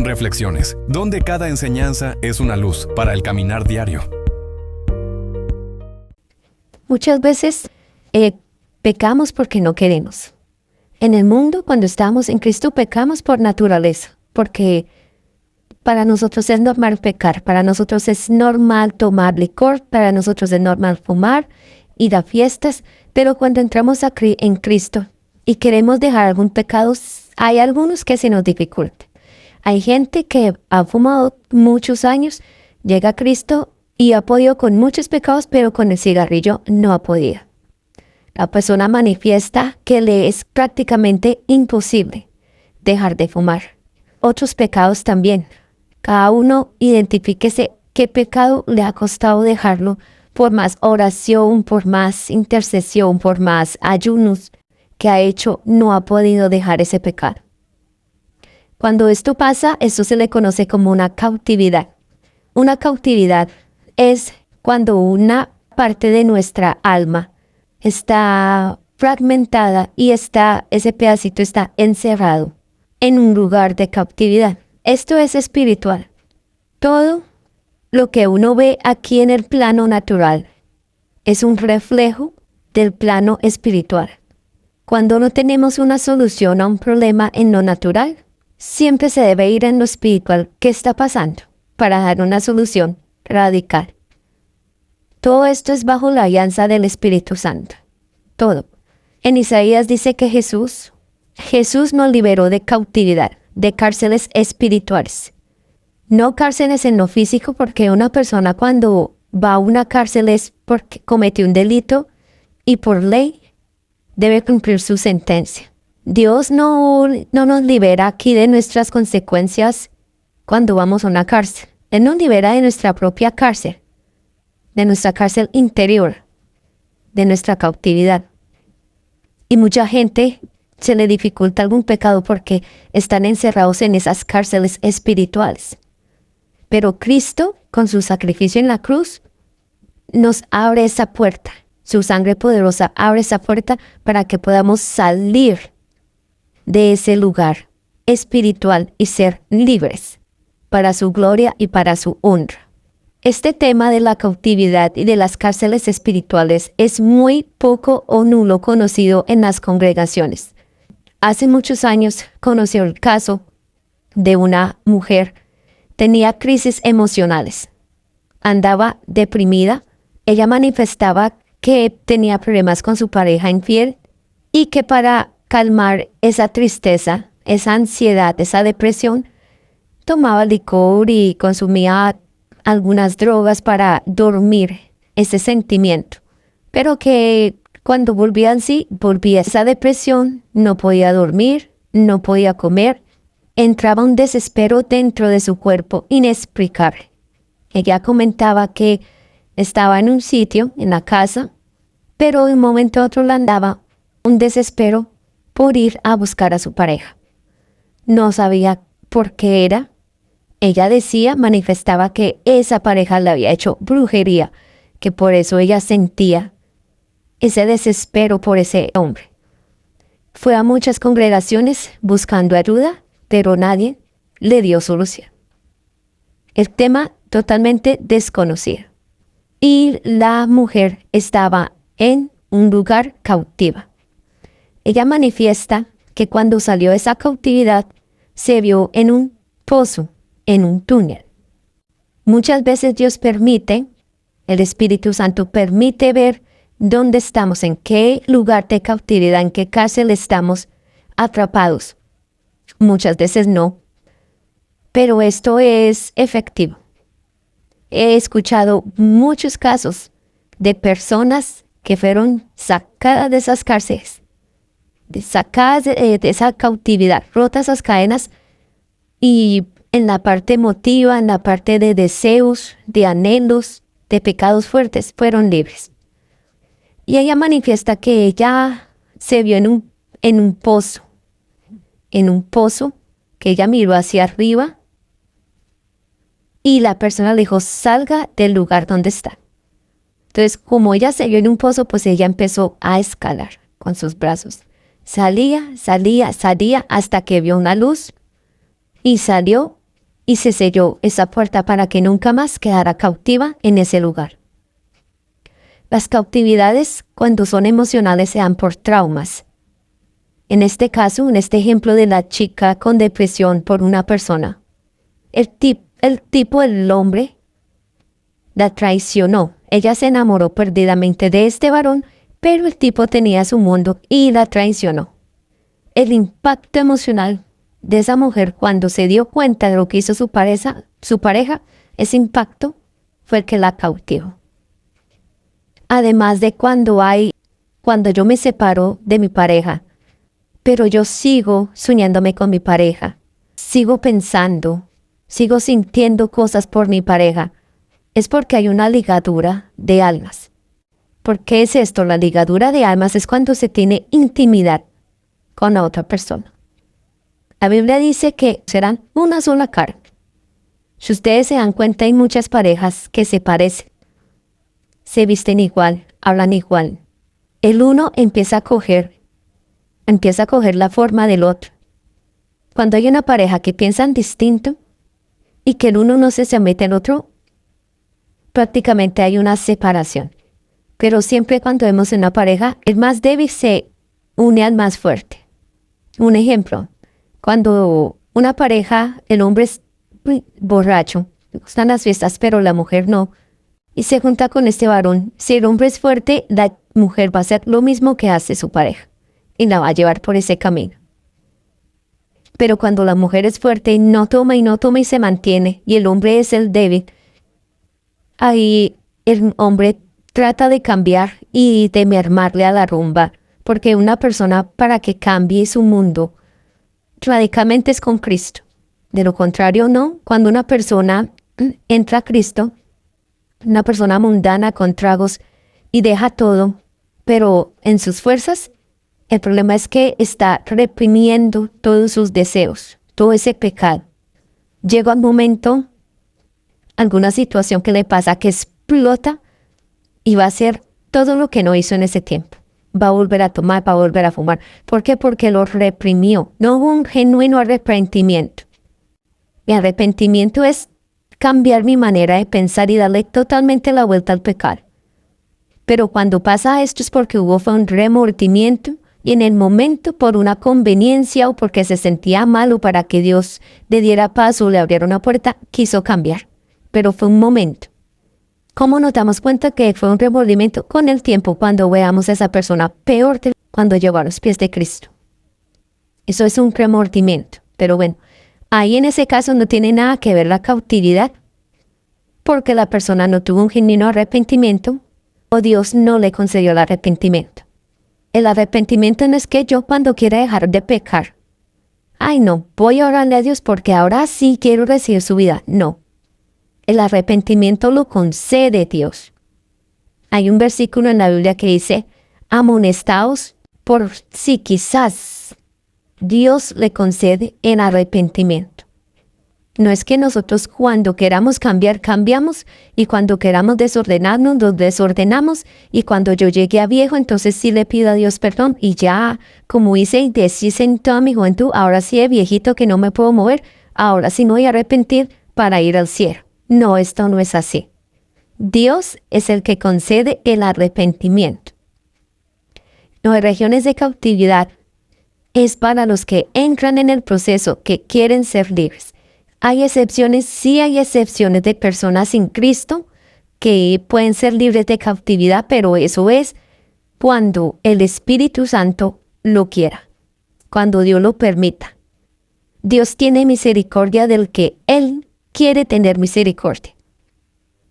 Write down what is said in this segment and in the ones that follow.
Reflexiones, donde cada enseñanza es una luz para el caminar diario. Muchas veces pecamos porque no queremos. En el mundo, cuando estamos en Cristo, pecamos por naturaleza, porque para nosotros es normal pecar, para nosotros es normal tomar licor, para nosotros es normal fumar, ir a fiestas, pero cuando entramos en Cristo y queremos dejar algún pecado, hay algunos que se nos dificultan. Hay gente que ha fumado muchos años, llega a Cristo y ha podido con muchos pecados, pero con el cigarrillo no ha podido. La persona manifiesta que le es prácticamente imposible dejar de fumar. Otros pecados también. Cada uno identifíquese qué pecado le ha costado dejarlo, por más oración, por más intercesión, por más ayunos que ha hecho, no ha podido dejar ese pecado. Cuando esto pasa, esto se le conoce como una cautividad. Una cautividad es cuando una parte de nuestra alma está fragmentada y ese pedacito está encerrado en un lugar de cautividad. Esto es espiritual. Todo lo que uno ve aquí en el plano natural es un reflejo del plano espiritual. Cuando no tenemos una solución a un problema en lo natural, siempre se debe ir en lo espiritual. ¿Qué está pasando? Para dar una solución radical. Todo esto es bajo la alianza del Espíritu Santo. Todo. En Isaías dice que Jesús nos liberó de cautividad, de cárceles espirituales. No cárceles en lo físico, porque una persona cuando va a una cárcel es porque cometió un delito y por ley debe cumplir su sentencia. Dios no nos libera aquí de nuestras consecuencias cuando vamos a una cárcel. Él nos libera de nuestra propia cárcel, de nuestra cárcel interior, de nuestra cautividad. Y mucha gente se le dificulta algún pecado porque están encerrados en esas cárceles espirituales. Pero Cristo, con su sacrificio en la cruz, nos abre esa puerta. Su sangre poderosa abre esa puerta para que podamos salir de ese lugar espiritual y ser libres para su gloria y para su honra. Este tema de la cautividad y de las cárceles espirituales es muy poco o nulo conocido en las congregaciones. Hace muchos años conocí el caso de una mujer. Tenía crisis emocionales. Andaba deprimida. Ella manifestaba que tenía problemas con su pareja infiel y que para calmar esa tristeza, esa ansiedad, esa depresión, tomaba licor y consumía algunas drogas para dormir ese sentimiento. Pero que cuando volvía en sí, volvía esa depresión, no podía dormir, no podía comer, entraba un desespero dentro de su cuerpo inexplicable. Ella comentaba que estaba en un sitio, en la casa, pero de un momento a otro le andaba un desespero por ir a buscar a su pareja. No sabía por qué era. Ella manifestaba que esa pareja le había hecho brujería, que por eso ella sentía ese desespero por ese hombre. Fue a muchas congregaciones buscando ayuda, pero nadie le dio solución. El tema totalmente desconocido. Y la mujer estaba en un lugar cautiva. Ella manifiesta que cuando salió de esa cautividad, se vio en un pozo, en un túnel. Muchas veces Dios permite, el Espíritu Santo permite ver dónde estamos, en qué lugar de cautividad, en qué cárcel estamos atrapados. Muchas veces no, pero esto es efectivo. He escuchado muchos casos de personas que fueron sacadas de esas cárceles, sacadas de esa cautividad, rotas esas cadenas, y en la parte emotiva, en la parte de deseos, de anhelos, de pecados fuertes, fueron libres. Y ella manifiesta que ella se vio en un pozo, que ella miró hacia arriba y la persona le dijo, salga del lugar donde está. Entonces, como ella se vio en un pozo, pues ella empezó a escalar con sus brazos. Salía hasta que vio una luz y salió y se selló esa puerta para que nunca más quedara cautiva en ese lugar. Las cautividades, cuando son emocionales, se dan por traumas. En este caso, en este ejemplo de la chica con depresión por una persona, el hombre, la traicionó. Ella se enamoró perdidamente de este varón, pero el tipo tenía su mundo y la traicionó. El impacto emocional de esa mujer cuando se dio cuenta de lo que hizo su pareja, ese impacto fue el que la cautivó. Además de cuando yo me separo de mi pareja, pero yo sigo soñándome con mi pareja, sigo pensando, sigo sintiendo cosas por mi pareja, es porque hay una ligadura de almas. ¿Por qué es esto? La ligadura de almas es cuando se tiene intimidad con la otra persona. La Biblia dice que serán una sola carne. Si ustedes se dan cuenta, hay muchas parejas que se parecen, se visten igual, hablan igual. El uno empieza a coger la forma del otro. Cuando hay una pareja que piensan distinto y que el uno no se somete al otro, prácticamente hay una separación. Pero siempre cuando vemos una pareja, el más débil se une al más fuerte. Un ejemplo, cuando una pareja, el hombre es borracho, le gustan las fiestas, pero la mujer no, y se junta con este varón, si el hombre es fuerte, la mujer va a hacer lo mismo que hace su pareja, y la va a llevar por ese camino. Pero cuando la mujer es fuerte y no toma y se mantiene, y el hombre es el débil, ahí el hombre trata de cambiar y de mermarle a la rumba, porque una persona para que cambie su mundo radicalmente es con Cristo. De lo contrario, no. Cuando una persona entra a Cristo, una persona mundana con tragos y deja todo, pero en sus fuerzas, el problema es que está reprimiendo todos sus deseos, todo ese pecado. Llega un momento, alguna situación que le pasa que explota y va a hacer todo lo que no hizo en ese tiempo. Va a volver a tomar, va a volver a fumar. ¿Por qué? Porque lo reprimió. No hubo un genuino arrepentimiento. Mi arrepentimiento es cambiar mi manera de pensar y darle totalmente la vuelta al pecado. Pero cuando pasa esto es porque hubo un remordimiento y en el momento por una conveniencia o porque se sentía mal o para que Dios le diera paz o le abriera una puerta, quiso cambiar. Pero fue un momento. ¿Cómo nos damos cuenta que fue un remordimiento? Con el tiempo, cuando veamos a esa persona peor de cuando llegó a los pies de Cristo. Eso es un remordimiento. Pero bueno, ahí en ese caso no tiene nada que ver la cautividad, porque la persona no tuvo un genuino arrepentimiento o Dios no le concedió el arrepentimiento. El arrepentimiento no es que yo cuando quiera dejar de pecar, ay no, voy a orarle a Dios porque ahora sí quiero recibir su vida. No. El arrepentimiento lo concede Dios. Hay un versículo en la Biblia que dice, amonestaos por si quizás Dios le concede el arrepentimiento. No es que nosotros cuando queramos cambiar, cambiamos, y cuando queramos desordenarnos, nos desordenamos, y cuando yo llegue a viejo, entonces sí le pido a Dios perdón, y ya, como hice y deshice en toda mi juventud, ahora sí de viejito que no me puedo mover, ahora sí me voy a arrepentir para ir al cielo. No, esto no es así. Dios es el que concede el arrepentimiento. Las regiones de cautividad es para los que entran en el proceso, que quieren ser libres. Hay excepciones, sí hay excepciones de personas sin Cristo que pueden ser libres de cautividad, pero eso es cuando el Espíritu Santo lo quiera, cuando Dios lo permita. Dios tiene misericordia del que Él quiere tener misericordia.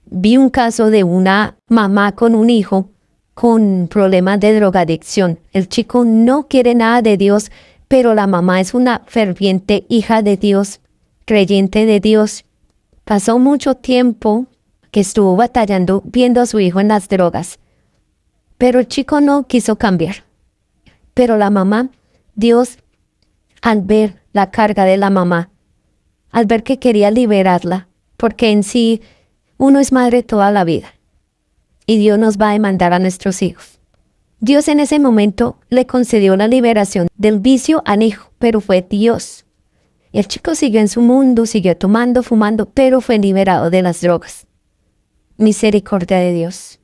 Vi un caso de una mamá con un hijo con problemas de drogadicción. El chico no quiere nada de Dios, pero la mamá es una ferviente hija de Dios, creyente de Dios. Pasó mucho tiempo que estuvo batallando viendo a su hijo en las drogas, pero el chico no quiso cambiar. Pero la mamá, Dios, al ver la carga de la mamá, al ver que quería liberarla, porque en sí uno es madre toda la vida y Dios nos va a demandar a nuestros hijos. Dios en ese momento le concedió la liberación del vicio al hijo, pero fue Dios. Y el chico siguió en su mundo, siguió tomando, fumando, pero fue liberado de las drogas. Misericordia de Dios.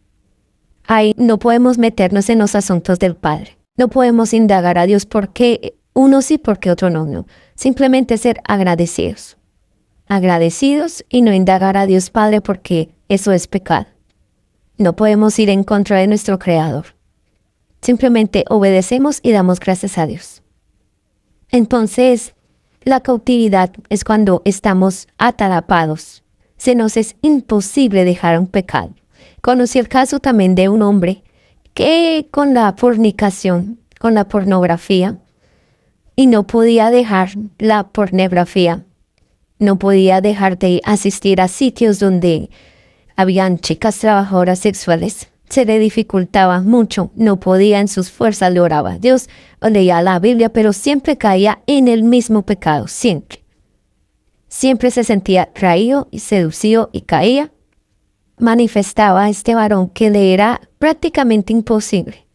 Ahí no podemos meternos en los asuntos del Padre. No podemos indagar a Dios por qué uno sí, por qué otro no, no. Simplemente ser agradecidos. Agradecidos y no indagar a Dios Padre porque eso es pecado. No podemos ir en contra de nuestro Creador. Simplemente obedecemos y damos gracias a Dios. Entonces, la cautividad es cuando estamos atrapados. Se nos es imposible dejar un pecado. Conocí el caso también de un hombre que con la fornicación, con la pornografía, y no podía dejar la pornografía, no podía dejar de asistir a sitios donde habían chicas trabajadoras sexuales. Se le dificultaba mucho, no podía en sus fuerzas, le oraba a Dios, o leía la Biblia, pero siempre caía en el mismo pecado, siempre. Siempre se sentía traído y seducido y caía. Manifestaba a este varón que le era prácticamente imposible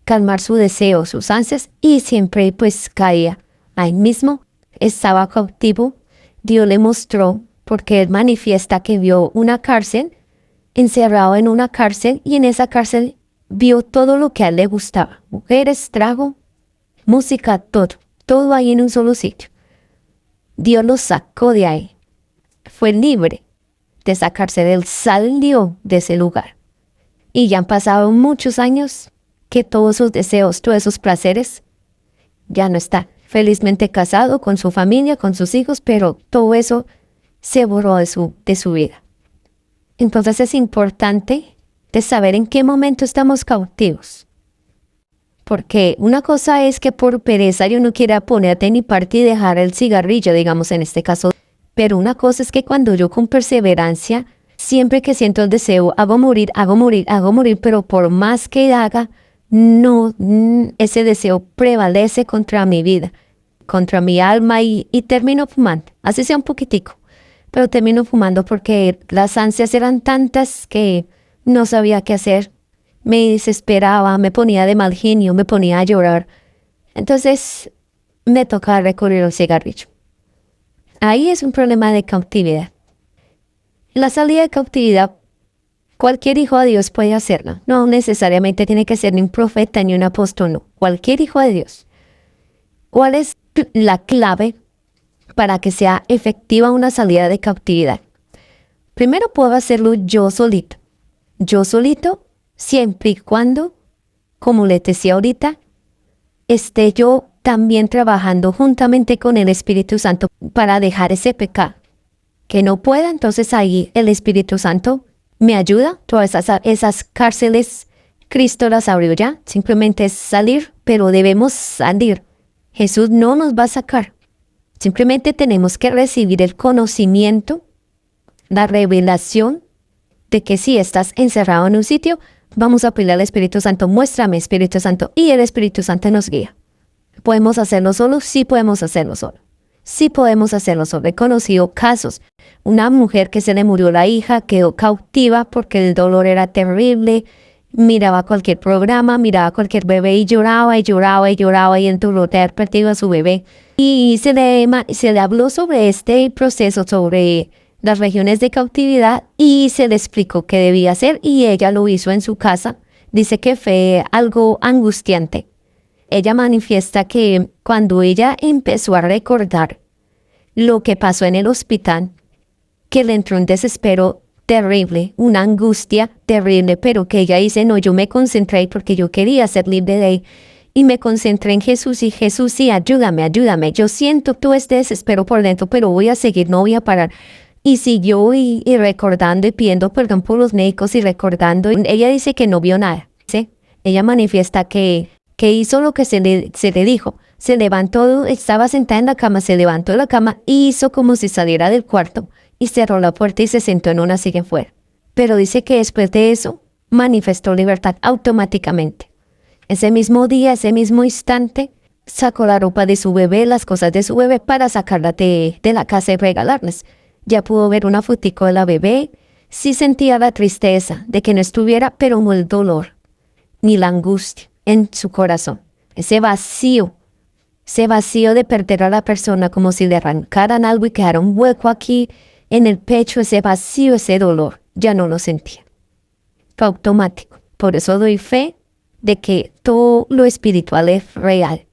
calmar su deseo, sus ansias, y siempre pues caía. Ahí mismo estaba cautivo. Dios le mostró, porque él manifiesta que vio una cárcel, encerrado en una cárcel, y en esa cárcel vio todo lo que a él le gustaba. Mujeres, trago, música, todo ahí en un solo sitio. Dios lo sacó de ahí. Fue libre de esa cárcel. Él salió de ese lugar. Y ya han pasado muchos años que todos sus deseos, todos esos placeres, ya no está. Felizmente casado con su familia, con sus hijos, pero todo eso se borró de su vida. Entonces es importante de saber en qué momento estamos cautivos. Porque una cosa es que por pereza yo no quiera ponerte ni parte y dejar el cigarrillo, digamos en este caso. Pero una cosa es que cuando yo con perseverancia, siempre que siento el deseo, hago morir, pero por más que haga, no, ese deseo prevalece contra mi vida, contra mi alma y termino fumando. Así sea un poquitico, pero termino fumando porque las ansias eran tantas que no sabía qué hacer. Me desesperaba, me ponía de mal genio, me ponía a llorar. Entonces me tocaba recurrir al cigarrillo. Ahí es un problema de cautividad. La salida de cautividad, cualquier hijo de Dios puede hacerla. No necesariamente tiene que ser ni un profeta ni un apóstol, no. Cualquier hijo de Dios. ¿Cuál es la clave para que sea efectiva una salida de cautividad? Primero puedo hacerlo yo solito. Yo solito, siempre y cuando, como les decía ahorita, esté yo también trabajando juntamente con el Espíritu Santo para dejar ese pecado. Que no pueda, entonces ahí el Espíritu Santo me ayuda. Todas esas cárceles, Cristo las abrió ya. Simplemente es salir, pero debemos salir. Jesús no nos va a sacar. Simplemente tenemos que recibir el conocimiento, la revelación de que si estás encerrado en un sitio, vamos a pedirle al Espíritu Santo, muéstrame Espíritu Santo, y el Espíritu Santo nos guía. ¿Podemos hacerlo solo? Sí podemos hacerlo solo. Sí podemos hacerlo solo. He conocido casos. Una mujer que se le murió la hija, quedó cautiva porque el dolor era terrible, miraba cualquier programa, miraba cualquier bebé y lloraba y lloraba y lloraba y el dolor de haber perdido a su bebé. Y se le habló sobre este proceso, sobre las regiones de cautividad, y se le explicó qué debía hacer y ella lo hizo en su casa. Dice que fue algo angustiante. Ella manifiesta que cuando ella empezó a recordar lo que pasó en el hospital, que le entró un desespero terrible, una angustia terrible, pero que ella dice, no, yo me concentré porque yo quería ser libre de él, y me concentré en Jesús, y Jesús, sí, ayúdame, yo siento todo este desespero por dentro, pero voy a seguir, no voy a parar. Y siguió y recordando y pidiendo perdón por los médicos y recordando. Ella dice que no vio nada, ¿sí? Ella manifiesta que hizo lo que se le dijo. Se levantó, estaba sentada en la cama, se levantó de la cama y hizo como si saliera del cuarto y cerró la puerta y se sentó en una silla afuera. Pero dice que después de eso manifestó libertad automáticamente. Ese mismo día, ese mismo instante, sacó la ropa de su bebé, las cosas de su bebé para sacarla de la casa y regalarles. Ya pudo ver una fotico de la bebé. Sí sentía la tristeza de que no estuviera, pero no el dolor ni la angustia en su corazón. Ese vacío ese vacío de perder a la persona como si le arrancaran algo y quedara un hueco aquí en el pecho, ese vacío, ese dolor, ya no lo sentía. Fue automático. Por eso doy fe de que todo lo espiritual es real.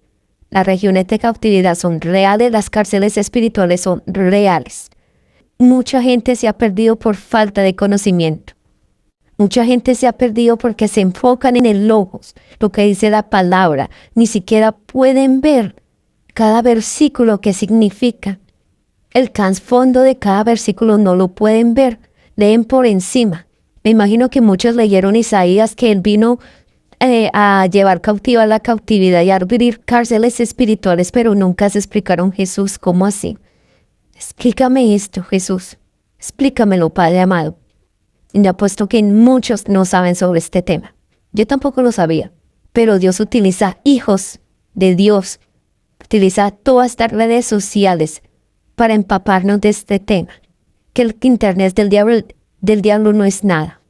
Las regiones de cautividad son reales, las cárceles espirituales son reales. Mucha gente se ha perdido por falta de conocimiento. Mucha gente se ha perdido porque se enfocan en el logos, lo que dice la palabra. Ni siquiera pueden ver cada versículo que significa. El trasfondo de cada versículo no lo pueden ver. Leen por encima. Me imagino que muchos leyeron Isaías, que él vino a llevar cautiva la cautividad y a abrir cárceles espirituales, pero nunca se explicaron, Jesús, ¿cómo así? Explícame esto, Jesús. Explícamelo, Padre amado. Y apuesto que muchos no saben sobre este tema. Yo tampoco lo sabía, pero Dios utiliza hijos de Dios, utiliza todas estas redes sociales para empaparnos de este tema. Que el internet del diablo no es nada.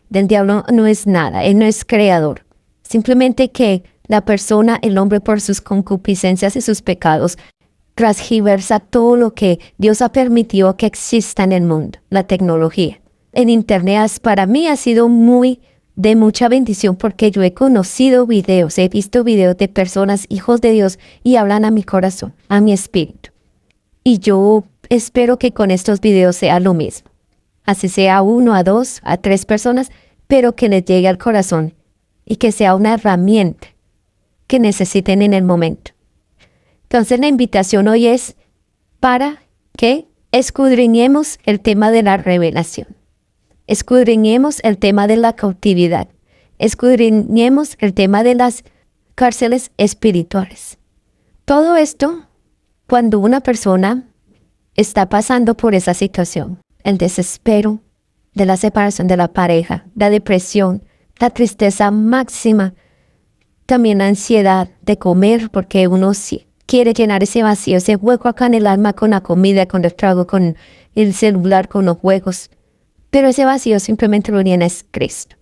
Del diablo no es nada, él no es creador. Simplemente que la persona, el hombre, por sus concupiscencias y sus pecados, transgiversa todo lo que Dios ha permitido que exista en el mundo, la tecnología. En internet para mí ha sido de mucha bendición porque yo he conocido videos, he visto videos de personas, hijos de Dios, y hablan a mi corazón, a mi espíritu. Y yo espero que con estos videos sea lo mismo. Así sea a 1, a 2, a 3 personas, pero que les llegue al corazón y que sea una herramienta que necesiten en el momento. Entonces la invitación hoy es para que escudriñemos el tema de la revelación. Escudriñemos el tema de la cautividad. Escudriñemos el tema de las cárceles espirituales. Todo esto, cuando una persona está pasando por esa situación, el desespero de la separación de la pareja, la depresión, la tristeza máxima, también la ansiedad de comer, porque uno quiere llenar ese vacío, ese hueco acá en el alma con la comida, con el trago, con el celular, con los juegos. Pero ese vacío simplemente lo llena es Cristo.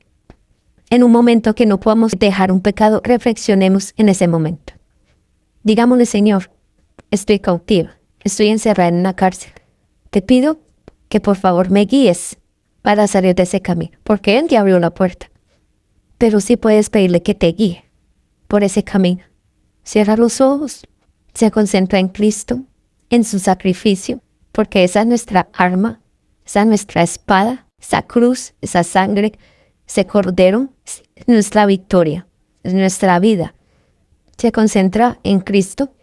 En un momento que no podamos dejar un pecado, reflexionemos en ese momento. Digámosle, Señor, estoy cautiva, estoy encerrada en una cárcel. Te pido que por favor me guíes para salir de ese camino, porque Él ya abrió la puerta. Pero sí puedes pedirle que te guíe por ese camino. Cierra los ojos, se concentra en Cristo, en su sacrificio, porque esa es nuestra arma, esa es nuestra espada, esa cruz, esa sangre, ese cordero, es nuestra victoria, es nuestra vida. Se concentra en Cristo,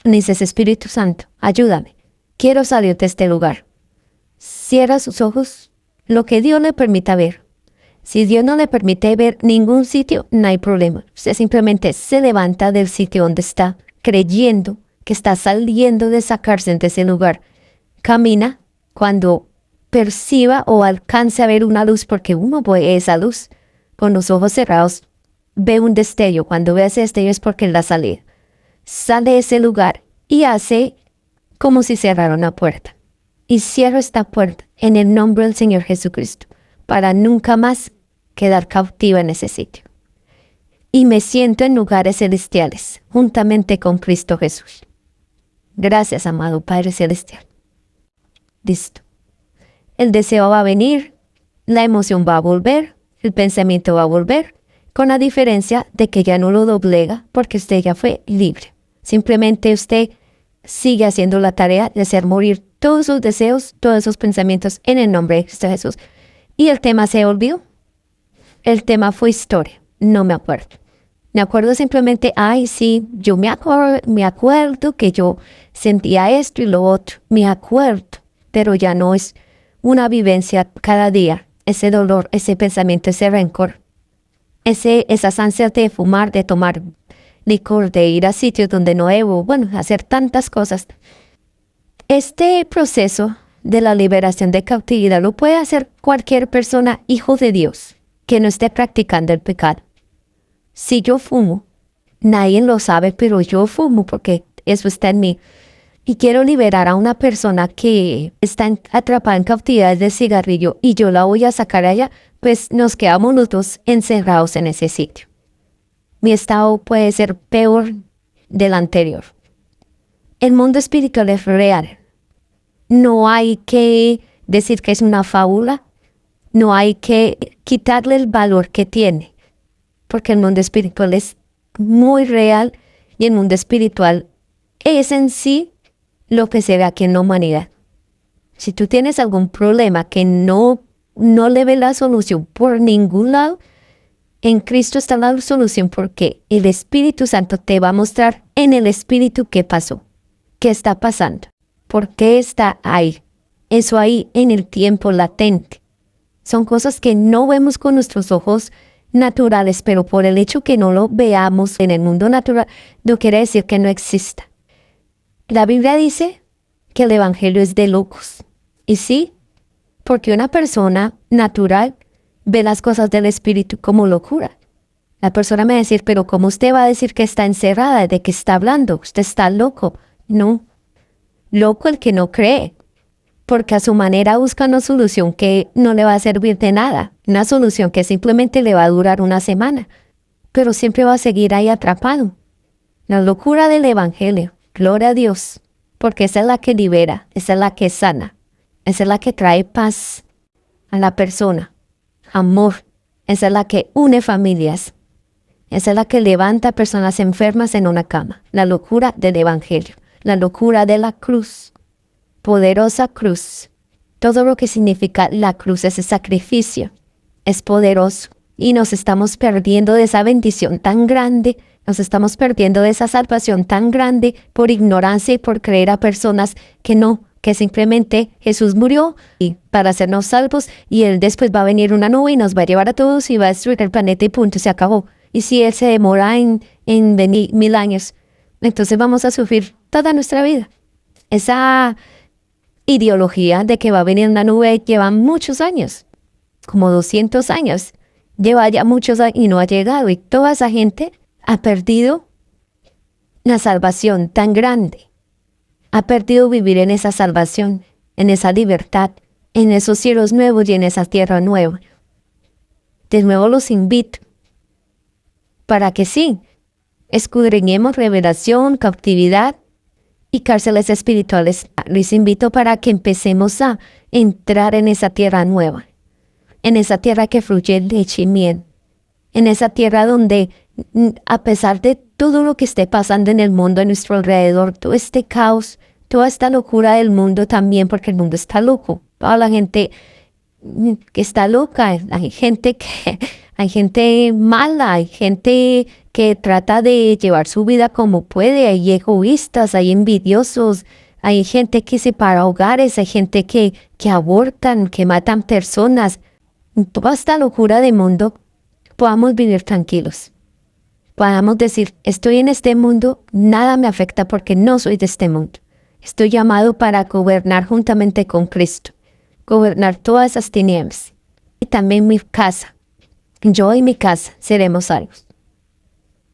y dices, Espíritu Santo, ayúdame, quiero salir de este lugar. Cierra sus ojos, lo que Dios le permita ver. Si Dios no le permite ver ningún sitio, no hay problema. Usted simplemente se levanta del sitio donde está, creyendo que está saliendo de esa cárcel, de ese lugar. Camina cuando perciba o alcance a ver una luz, porque uno ve esa luz con los ojos cerrados, ve un destello. Cuando ve ese destello es porque la salida. Sale de ese lugar y hace como si cerrara una puerta. Y cierro esta puerta en el nombre del Señor Jesucristo, para nunca más quedar cautiva en ese sitio. Y me siento en lugares celestiales, juntamente con Cristo Jesús. Gracias, amado Padre Celestial. Listo. El deseo va a venir, la emoción va a volver, el pensamiento va a volver, con la diferencia de que ya no lo doblega, porque usted ya fue libre. Simplemente usted sigue haciendo la tarea de hacer morir todos sus deseos, todos esos pensamientos en el nombre de Cristo Jesús. Y el tema se olvidó. El tema fue historia. No me acuerdo. Me acuerdo simplemente, sí, yo me acuerdo que yo sentía esto y lo otro. Me acuerdo, pero ya no es una vivencia cada día. Ese dolor, ese pensamiento, ese rencor. Esas ansias de fumar, de tomar licor, de ir a sitios donde no debo, hacer tantas cosas. Este proceso de la liberación de cautividad lo puede hacer cualquier persona, hijo de Dios, que no esté practicando el pecado. Si yo fumo, nadie lo sabe, pero yo fumo porque eso está en mí. Y quiero liberar a una persona que está atrapada en cautividad de cigarrillo y yo la voy a sacar allá, pues nos quedamos los dos encerrados en ese sitio. Mi estado puede ser peor del anterior. El mundo espiritual es real. No hay que decir que es una fábula. No hay que quitarle el valor que tiene. Porque el mundo espiritual es muy real y el mundo espiritual es en sí lo que se ve aquí en la humanidad. Si tú tienes algún problema que no le ve la solución por ningún lado, en Cristo está la solución porque el Espíritu Santo te va a mostrar en el Espíritu qué pasó, qué está pasando, por qué está ahí. Eso ahí en el tiempo latente. Son cosas que no vemos con nuestros ojos naturales, pero por el hecho que no lo veamos en el mundo natural, no quiere decir que no exista. La Biblia dice que el Evangelio es de locos. Y sí, porque una persona natural ve las cosas del Espíritu como locura. La persona me va a decir, pero ¿cómo usted va a decir que está encerrada? ¿De qué está hablando? Usted está loco. No, loco el que no cree. Porque a su manera busca una solución que no le va a servir de nada. Una solución que simplemente le va a durar una semana. Pero siempre va a seguir ahí atrapado. La locura del Evangelio. Gloria a Dios. Porque esa es la que libera. Esa es la que sana. Esa es la que trae paz a la persona. Amor. Esa es la que une familias. Esa es la que levanta a personas enfermas en una cama. La locura del Evangelio. La locura de la cruz. Poderosa cruz. Todo lo que significa la cruz, ese sacrificio, es poderoso. Y nos estamos perdiendo de esa bendición tan grande, nos estamos perdiendo de esa salvación tan grande por ignorancia y por creer a personas que no, que simplemente Jesús murió y para hacernos salvos y Él después va a venir una nube y nos va a llevar a todos y va a destruir el planeta y punto, se acabó. Y si Él se demora en venir 1000 años, entonces vamos a sufrir toda nuestra vida. Esa ideología de que va a venir una nube lleva muchos años, como 200 años, lleva ya muchos años y no ha llegado, y toda esa gente ha perdido la salvación tan grande, ha perdido vivir en esa salvación, en esa libertad, en esos cielos nuevos y en esa tierra nueva. De nuevo los invito para que sí, escudriñemos revelación, cautividad y cárceles espirituales. Les invito para que empecemos a entrar en esa tierra nueva, en esa tierra que fluye leche y miel, en esa tierra donde, a pesar de todo lo que esté pasando en el mundo a nuestro alrededor, todo este caos, toda esta locura del mundo también, porque el mundo está loco, toda la gente que está loca, hay gente mala, hay gente que trata de llevar su vida como puede, hay egoístas, hay envidiosos, hay gente que separa hogares, hay gente que abortan, que matan personas. En toda esta locura de mundo, podamos vivir tranquilos. Podamos decir, estoy en este mundo, nada me afecta porque no soy de este mundo. Estoy llamado para gobernar juntamente con Cristo, gobernar todas esas tinieblas. Y también mi casa. Yo y mi casa seremos salvos.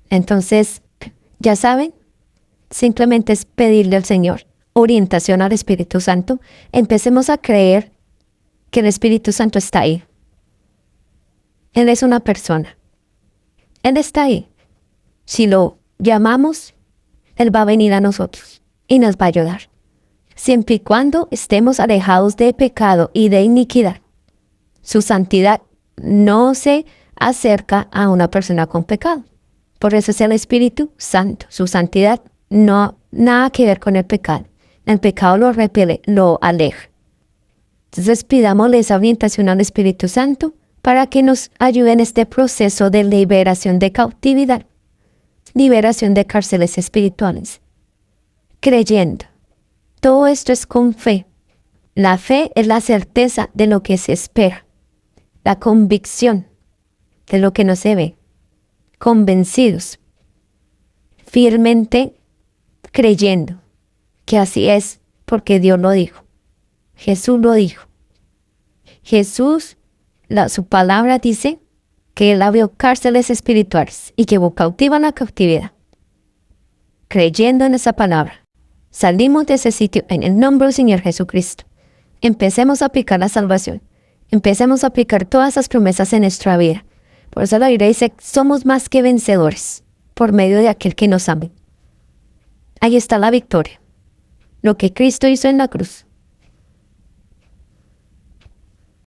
Entonces, ya saben, simplemente es pedirle al Señor orientación al Espíritu Santo. Empecemos a creer que el Espíritu Santo está ahí. Él es una persona. Él está ahí. Si lo llamamos, Él va a venir a nosotros y nos va a ayudar. Siempre y cuando estemos alejados de pecado y de iniquidad. Su santidad no se acerca a una persona con pecado. Por eso es el Espíritu Santo. Su santidad no nada que ver con el pecado. El pecado lo repele, lo aleja. Entonces pidámosle esa orientación al Espíritu Santo para que nos ayude en este proceso de liberación de cautividad, liberación de cárceles espirituales. Creyendo. Todo esto es con fe. La fe es la certeza de lo que se espera. La convicción de lo que no se ve. Convencidos. Firmemente creyendo que así es porque Dios lo dijo. Jesús lo dijo. Jesús, su palabra dice que Él abrió cárceles espirituales y llevó cautiva la cautividad. Creyendo en esa palabra, salimos de ese sitio en el nombre del Señor Jesucristo. Empecemos a aplicar la salvación. Empecemos a aplicar todas esas promesas en nuestra vida. Por eso la Biblia dice, somos más que vencedores por medio de aquel que nos ama. Ahí está la victoria. Lo que Cristo hizo en la cruz.